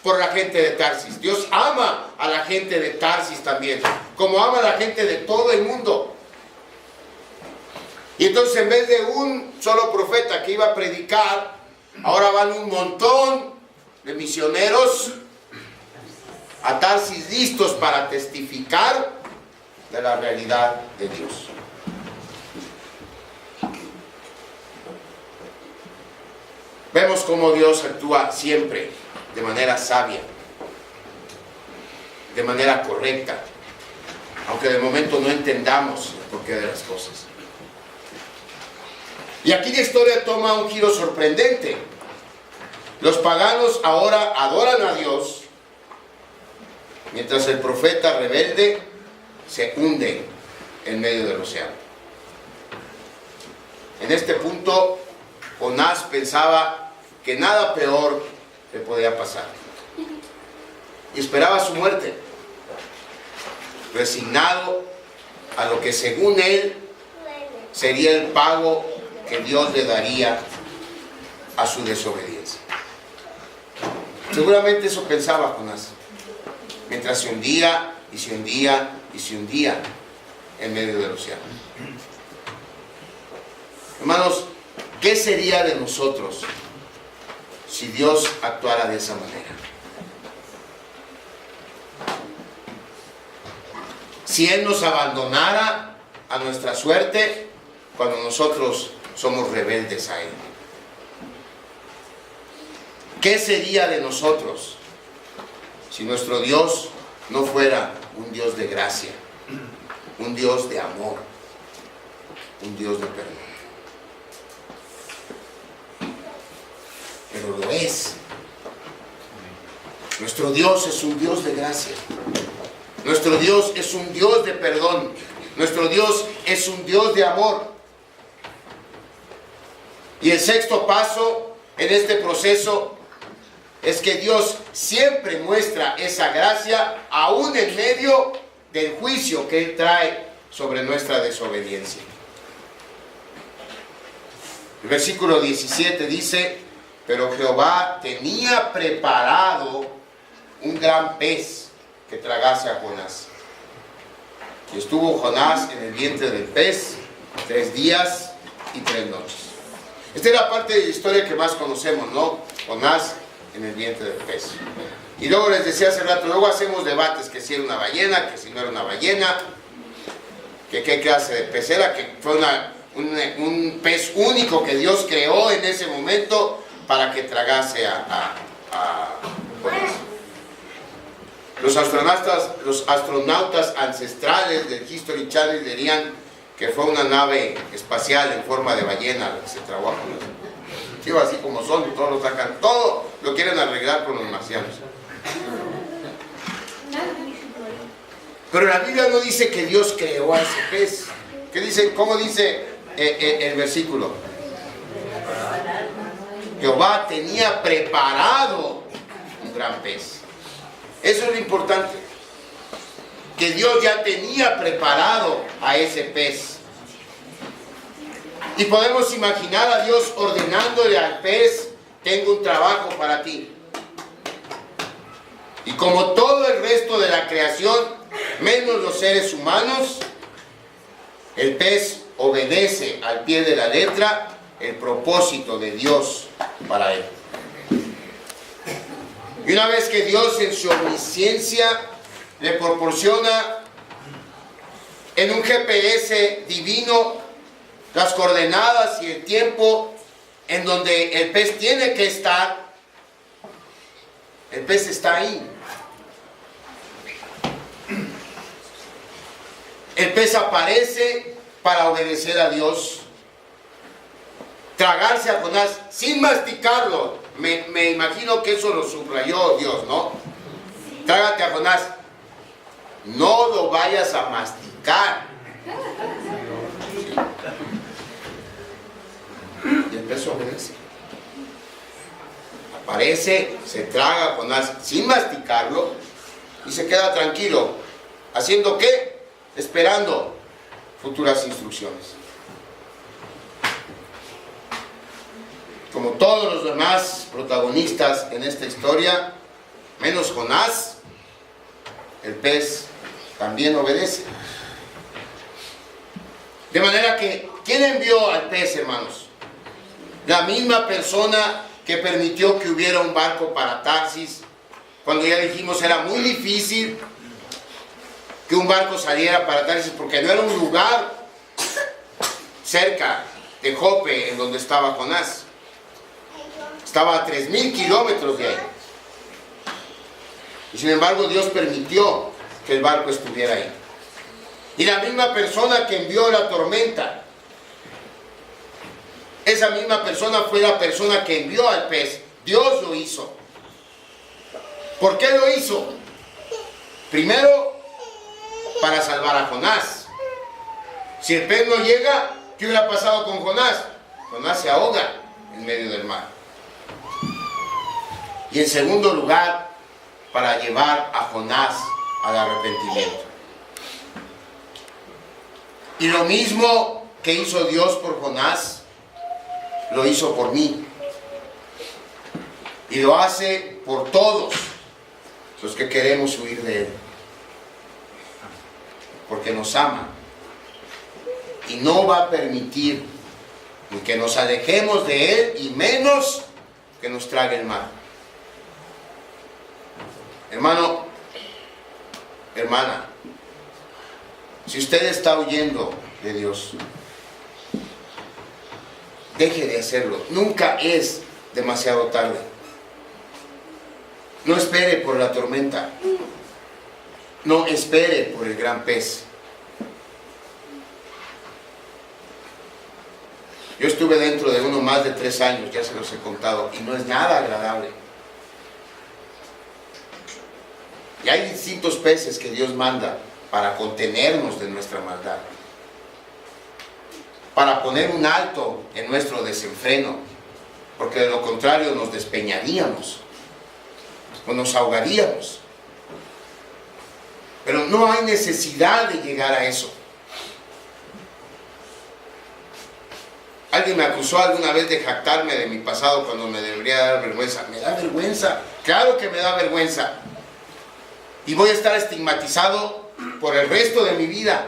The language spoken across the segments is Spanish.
por la gente de Tarsis. Dios ama a la gente de Tarsis también, como ama a la gente de todo el mundo. Y entonces, en vez de un solo profeta que iba a predicar, ahora van un montón de misioneros a Tarsis listos para testificar de la realidad de Dios. Vemos cómo Dios actúa siempre de manera sabia, de manera correcta, aunque de momento no entendamos el porqué de las cosas. Y aquí la historia toma un giro sorprendente. Los paganos ahora adoran a Dios, mientras el profeta rebelde se hunde en medio del océano. En este punto, Jonás pensaba que nada peor le podía pasar y esperaba su muerte, resignado a lo que según él sería el pago que Dios le daría a su desobediencia. Seguramente eso pensaba Jonás, mientras se hundía y se hundía y se hundía en medio del océano. Hermanos, ¿qué sería de nosotros si Dios actuara de esa manera? Si Él nos abandonara a nuestra suerte cuando nosotros somos rebeldes a Él. ¿Qué sería de nosotros si nuestro Dios no fuera un Dios de gracia, un Dios de amor, un Dios de perdón? Pero lo es. Nuestro Dios es un Dios de gracia. Nuestro Dios es un Dios de perdón. Nuestro Dios es un Dios de amor. Y el sexto paso en este proceso es que Dios siempre muestra esa gracia aún en medio del juicio que Él trae sobre nuestra desobediencia. El versículo 17 dice: pero Jehová tenía preparado un gran pez que tragase a Jonás. Y estuvo Jonás en el vientre del pez 3 días y 3 noches. Esta es la parte de la historia que más conocemos, ¿no? Jonás en el vientre del pez. Y luego les decía hace rato, luego hacemos debates, que si era una ballena, que si no era una ballena, que qué clase de pez era, que fue un pez único que Dios creó en ese momento para que tragase a Jonás. Los astronautas ancestrales del History Channel dirían que fue una nave espacial en forma de ballena la que se tragó a Jonás. Sí, así como son, todos lo sacan, todo lo quieren arreglar con los marcianos. Pero la Biblia no dice que Dios creó a ese pez. ¿Qué dice? ¿Cómo dice el versículo? Jehová tenía preparado un gran pez. Eso es lo importante, que Dios ya tenía preparado a ese pez. Y podemos imaginar a Dios ordenándole al pez: tengo un trabajo para ti. Y como todo el resto de la creación, menos los seres humanos, el pez obedece al pie de la letra el propósito de Dios para él. Y una vez que Dios en su omnisciencia le proporciona en un GPS divino las coordenadas y el tiempo en donde el pez tiene que estar, el pez está ahí. El pez aparece para obedecer a Dios, tragarse a Jonás sin masticarlo. Me imagino que eso lo subrayó Dios, ¿no? Trágate a Jonás, no lo vayas a masticar. Y el pez obedece. Aparece, se traga a Jonás sin masticarlo y se queda tranquilo. ¿Haciendo qué? Esperando futuras instrucciones. Como todos los demás protagonistas en esta historia, menos Jonás, el pez también obedece. De manera que, ¿quién envió al pez, hermanos? La misma persona que permitió que hubiera un barco para Tarsis, cuando ya dijimos era muy difícil que un barco saliera para Tarsis, porque no era un lugar cerca de Jope en donde estaba Jonás. Estaba a 3,000 kilómetros de ahí. Y sin embargo Dios permitió que el barco estuviera ahí. Y la misma persona que envió la tormenta, esa misma persona fue la persona que envió al pez. Dios lo hizo. ¿Por qué lo hizo? Primero, para salvar a Jonás. Si el pez no llega, ¿qué hubiera pasado con Jonás? Jonás se ahoga en medio del mar. Y en segundo lugar, para llevar a Jonás al arrepentimiento. Y lo mismo que hizo Dios por Jonás, lo hizo por mí. Y lo hace por todos los que queremos huir de Él. Porque nos ama. Y no va a permitir ni que nos alejemos de Él, y menos que nos trague el mar. Hermano, hermana, si usted está huyendo de Dios, deje de hacerlo. Nunca es demasiado tarde. No espere por la tormenta. No espere por el gran pez. Yo estuve dentro de uno más de 3 años, ya se los he contado, y no es nada agradable. Y hay distintos peces que Dios manda para contenernos de nuestra maldad, para poner un alto en nuestro desenfreno, porque de lo contrario nos despeñaríamos o nos ahogaríamos. Pero no hay necesidad de llegar a eso. Alguien me acusó alguna vez de jactarme de mi pasado cuando me debería dar vergüenza. ¿Me da vergüenza? Claro que me da vergüenza. Y voy a estar estigmatizado por el resto de mi vida.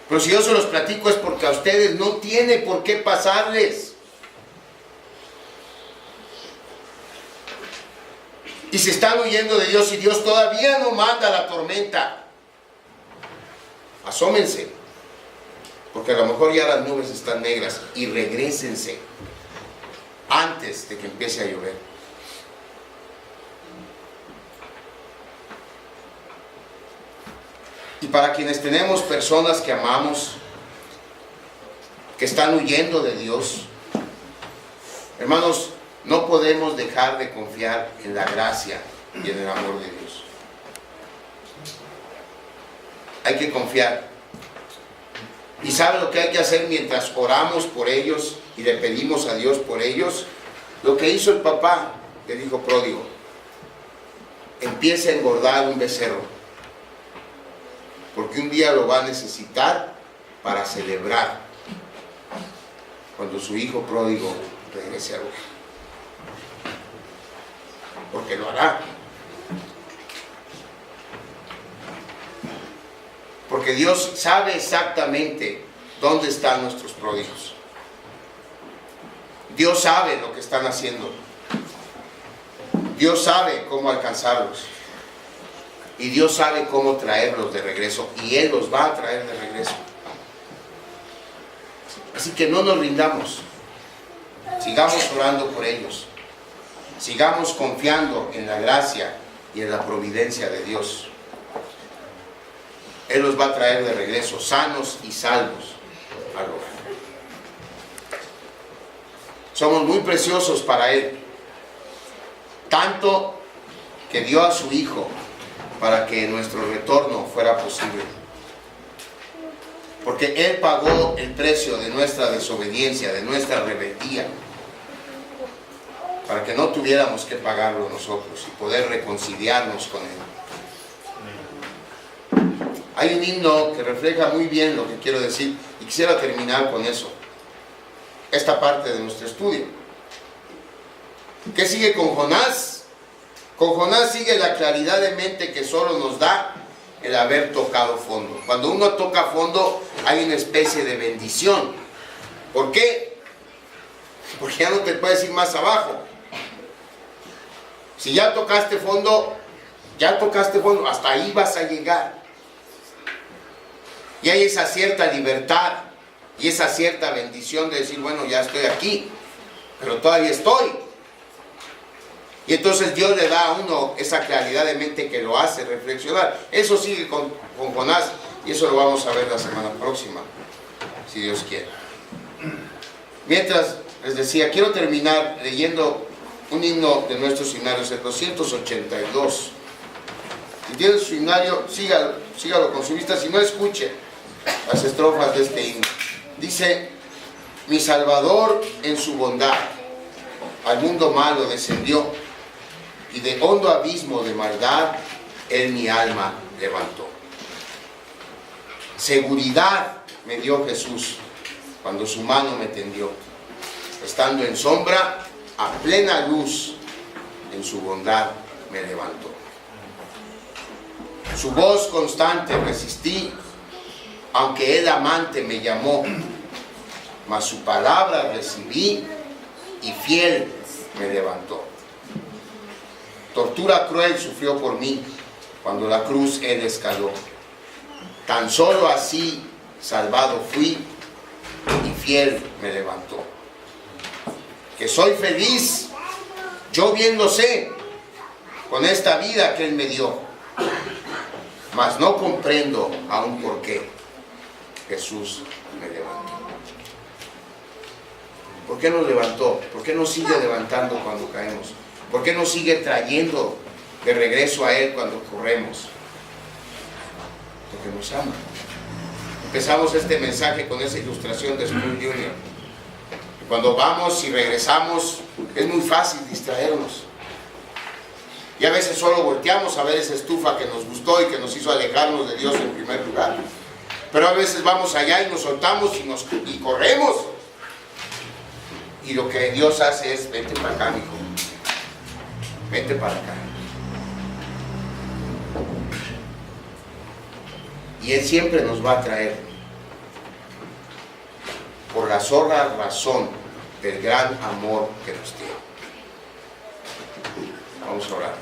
Pero si yo se los platico es porque a ustedes no tiene por qué pasarles. Y se están huyendo de Dios y Dios todavía no manda la tormenta. Asómense, porque a lo mejor ya las nubes están negras, y regrésense antes de que empiece a llover. Y para quienes tenemos personas que amamos, que están huyendo de Dios, hermanos, no podemos dejar de confiar en la gracia y en el amor de Dios. Hay que confiar. ¿Y sabe lo que hay que hacer mientras oramos por ellos y le pedimos a Dios por ellos? Lo que hizo el papá del hijo pródigo. Empieza a engordar un becerro, porque un día lo va a necesitar para celebrar cuando su hijo pródigo regrese a hogar. Porque lo hará. Porque Dios sabe exactamente dónde están nuestros pródigos. Dios sabe lo que están haciendo. Dios sabe cómo alcanzarlos. Y Dios sabe cómo traerlos de regreso. Y Él los va a traer de regreso. Así que no nos rindamos. Sigamos orando por ellos. Sigamos confiando en la gracia y en la providencia de Dios. Él los va a traer de regreso, sanos y salvos al hogar. Somos muy preciosos para Él. Tanto que dio a su Hijo para que nuestro retorno fuera posible. Porque Él pagó el precio de nuestra desobediencia, de nuestra rebeldía, para que no tuviéramos que pagarlo nosotros y poder reconciliarnos con Él. Hay un himno que refleja muy bien lo que quiero decir y quisiera terminar con eso, esta parte de nuestro estudio. ¿Qué sigue con Jonás? Con Jonás sigue la claridad de mente que solo nos da el haber tocado fondo. Cuando uno toca fondo hay una especie de bendición. ¿Por qué? Porque ya no te puedes ir más abajo. Si ya tocaste fondo, hasta ahí vas a llegar. Y hay esa cierta libertad y esa cierta bendición de decir, bueno, ya estoy aquí, pero todavía estoy. Y entonces Dios le da a uno esa claridad de mente que lo hace reflexionar. Eso sigue con Jonás, y eso lo vamos a ver la semana próxima, si Dios quiere. Mientras les decía, quiero terminar leyendo un himno de nuestros himnarios, el 282. Si tienen su himnario, sígalo con su vista. Si no, escuche las estrofas de este himno. Dice: mi Salvador en su bondad al mundo malo descendió, y de hondo abismo de maldad Él mi alma levantó. Seguridad me dio Jesús cuando su mano me tendió. Estando en sombra, a plena luz, en su bondad me levantó. Su voz constante resistí, aunque el amante me llamó, mas su palabra recibí y fiel me levantó. Tortura cruel sufrió por mí cuando la cruz él escaló. Tan solo así salvado fui y fiel me levantó. Que soy feliz, yo bien lo sé, con esta vida que él me dio, mas no comprendo aún por qué Jesús me levantó. ¿Por qué nos levantó? ¿Por qué nos sigue levantando cuando caemos? ¿Por qué nos sigue trayendo de regreso a Él cuando corremos? Porque nos ama. Empezamos este mensaje con esa ilustración de Spurgeon Jr. Cuando vamos y regresamos es muy fácil distraernos. Y a veces solo volteamos a ver esa estufa que nos gustó y que nos hizo alejarnos de Dios en primer lugar. Pero a veces vamos allá y nos soltamos y corremos. Y lo que Dios hace es: vente para acá, mijo. Vente para acá. Y Él siempre nos va a traer, por la sola razón del gran amor que nos tiene. Vamos a orar.